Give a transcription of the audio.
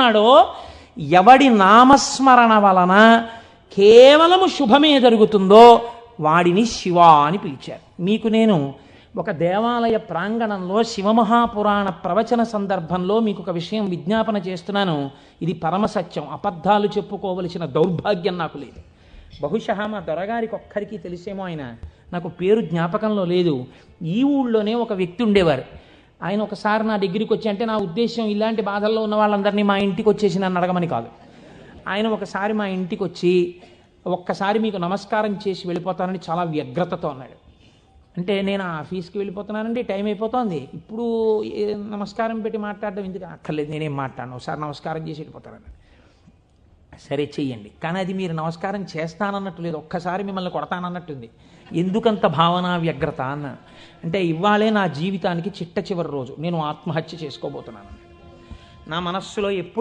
ఉన్నాడో ఎవడి నామస్మరణ వలన కేవలము శుభమే జరుగుతుందో వాడిని శివ అని పిలిచారు. మీకు నేను ఒక దేవాలయ ప్రాంగణంలో శివమహాపురాణ ప్రవచన సందర్భంలో మీకు ఒక విషయం విజ్ఞాపన చేస్తున్నాను. ఇది పరమసత్యం, అబద్ధాలు చెప్పుకోవలసిన దౌర్భాగ్యం నాకు లేదు. బహుశా మా దొరగారికి ఒక్కరికి తెలిసేమో, ఆయన నాకు పేరు జ్ఞాపకంలో లేదు. ఈ ఊళ్ళోనే ఒక వ్యక్తి ఉండేవారు. ఆయన ఒకసారి నా దగ్గరికి వచ్చి, అంటే నా ఉద్దేశం ఇలాంటి బాధల్లో ఉన్న వాళ్ళందరినీ మా ఇంటికి వచ్చేసి నన్ను అడగమని కాదు. ఆయన ఒకసారి మా ఇంటికి వచ్చి ఒక్కసారి మీకు నమస్కారం చేసి వెళ్ళిపోతానని చాలా వ్యగ్రతతో అన్నాడు. అంటే నేను ఆఫీస్కి వెళ్ళిపోతున్నానండి, టైం అయిపోతుంది, ఇప్పుడు నమస్కారం పెట్టి మాట్లాడడం ఎందుకు? అక్కర్లేదు, నేనేం మాట్లాడను, ఒకసారి నమస్కారం చేసి వెళ్ళిపోతానని. సరే చెయ్యండి, కానీ అది మీరు నమస్కారం చేస్తానన్నట్టు లేదు, ఒక్కసారి మిమ్మల్ని కొడతానన్నట్టుంది. ఎందుకంత భావన వ్యగ్రత అన్నాను. అంటే ఇవాళే నా జీవితానికి చిట్ట చివరి రోజు, నేను ఆత్మహత్య చేసుకోబోతున్నాను. నా మనస్సులో ఎప్పుడు